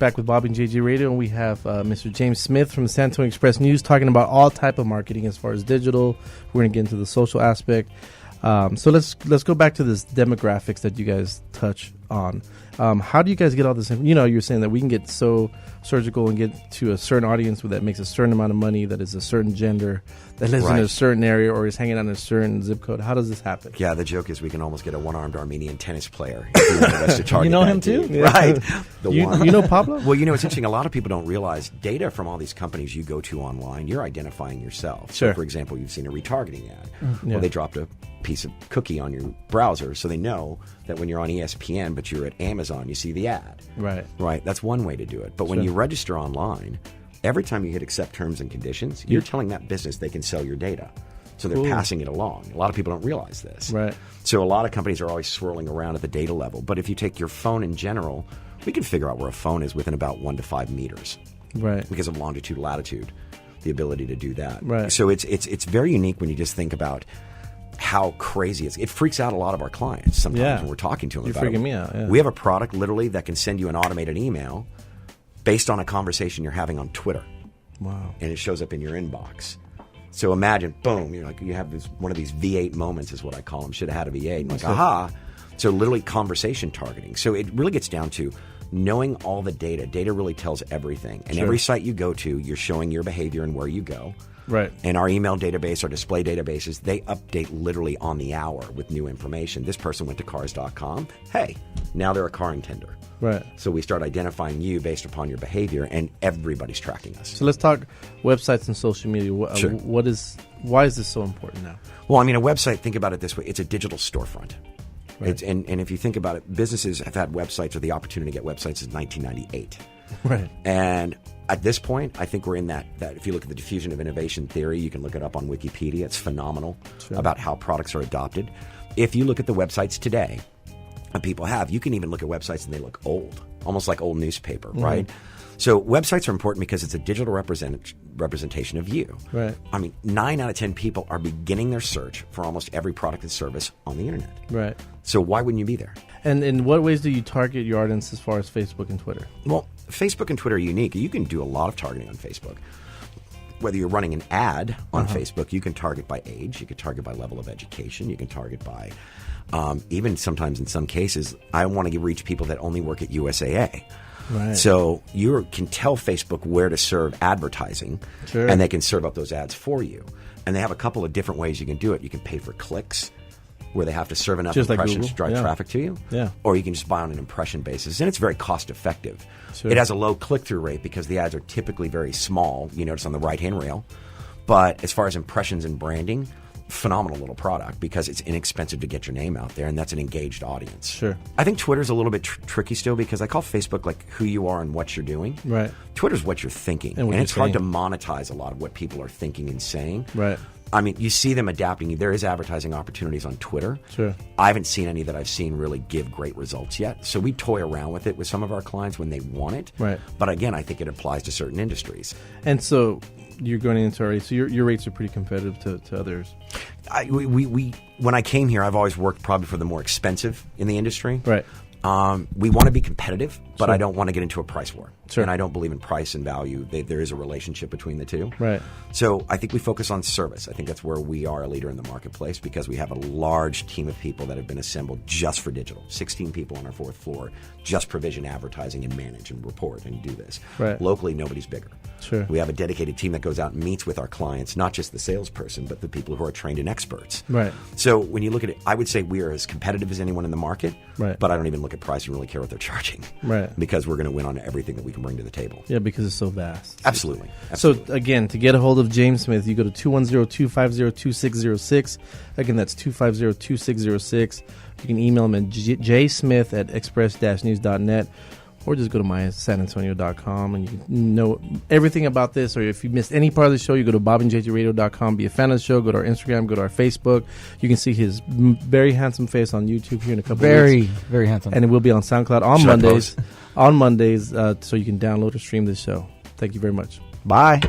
back with Bobby and JJ Radio, and we have Mr. James Smith from the San Antonio Express News talking about all type of marketing as far as digital. We're going to get into the social aspect. So let's go back to this demographics that you guys touch on. How do you guys get all this? You're saying that we can get so surgical and get to a certain audience that makes a certain amount of money, that is a certain gender, that lives in a certain area or is hanging out in a certain zip code. How does this happen? Yeah, the joke is we can almost get a one-armed Armenian tennis player. If you want us to target you know him too? Yeah. Right. You know Pablo? Well, it's interesting. A lot of people don't realize data from all these companies you go to online, you're identifying yourself. Sure. So, for example, you've seen a retargeting ad. Yeah. Well, they dropped a piece of cookie on your browser, so they know that when you're on ESPN but you're at Amazon, you see the ad. Right. That's one way to do it. But when you register online, every time you hit accept terms and conditions, you're telling that business they can sell your data. So they're passing it along. A lot of people don't realize this. Right. So a lot of companies are always swirling around at the data level. But if you take your phone in general, we can figure out where a phone is within about 1 to 5 meters. Right. Because of longitude, latitude, the ability to do that. Right. So it's very unique when you just think about how crazy it freaks out a lot of our clients sometimes when we're talking to them about it. You're freaking me out. Yeah. We have a product literally that can send you an automated email based on a conversation you're having on Twitter. Wow. And it shows up in your inbox. So imagine, boom, you have one of these V8 moments is what I call them. Should have had a V8. And like, aha. So literally conversation targeting. So it really gets down to knowing all the data. Data really tells everything. And every site you go to, you're showing your behavior and where you go. Right. And our email database, our display databases, they update literally on the hour with new information. This person went to cars.com. Hey, now they're a car intender. Right. So we start identifying you based upon your behavior, and everybody's tracking us. So let's talk websites and social media. Sure. Why is this so important now? Well, a website, think about it this way. It's a digital storefront. Right. And if you think about it, businesses have had websites or the opportunity to get websites since 1998. Right. And at this point, I think we're in that if you look at the diffusion of innovation theory, you can look it up on Wikipedia. It's phenomenal about how products are adopted. If you look at the websites today, and people have, you can even look at websites and they look old, almost like old newspaper, right? So websites are important because it's a digital representation of you. Right. 9 out of 10 people are beginning their search for almost every product and service on the internet. Right. So why wouldn't you be there? And in what ways do you target your audience as far as Facebook and Twitter? Well, Facebook and Twitter are unique. You can do a lot of targeting on Facebook. Whether you're running an ad on Facebook, you can target by age, you can target by level of education, you can target by even sometimes in some cases, I want to reach people that only work at USAA. Right. So you can tell Facebook where to serve advertising, and they can serve up those ads for you. And they have a couple of different ways you can do it. You can pay for clicks, where they have to serve enough impressions to drive traffic to you. Yeah. Or you can just buy on an impression basis, and it's very cost effective. Sure. It has a low click-through rate because the ads are typically very small. You notice on the right-hand rail. But as far as impressions and branding, phenomenal little product because it's inexpensive to get your name out there, and that's an engaged audience. Sure. I think Twitter's a little bit tricky still because I call Facebook like who you are and what you're doing. Right. Twitter's what you're thinking. And it's hard to monetize a lot of what people are thinking and saying. Right. You see them adapting. There is advertising opportunities on Twitter. Sure. I haven't seen any that I've seen really give great results yet. So we toy around with it with some of our clients when they want it. Right. But again, I think it applies to certain industries. And so you're going into already. So your rates are pretty competitive to others. When I came here, I've always worked probably for the more expensive in the industry. Right. We want to be competitive, but I don't want to get into a price war. Sure. And I don't believe in price and value. There is a relationship between the two. Right. So I think we focus on service. I think that's where we are a leader in the marketplace because we have a large team of people that have been assembled just for digital. 16 people on our 4th floor, just provision advertising and manage and report and do this. Right. Locally, nobody's bigger. Sure. We have a dedicated team that goes out and meets with our clients, not just the salesperson, but the people who are trained and experts. Right. So when you look at it, I would say we are as competitive as anyone in the market, right. But I don't even look at price and really care what they're charging. Right. Because we're going to win on everything that we can bring to the table. Yeah, because it's so vast. Absolutely. So again, to get a hold of James Smith, you go to 210-250-2606. Again, that's 250-2606. You can email him at jsmith@express-news.net. Or just go to mysanantonio.com and you can know everything about this. Or if you missed any part of the show, you go to bobandjjradio.com. Be a fan of the show. Go to our Instagram. Go to our Facebook. You can see his very handsome face on YouTube here in a couple of weeks. Very handsome. And it will be on SoundCloud on Mondays. On Mondays, so you can download or stream this show. Thank you very much. Bye.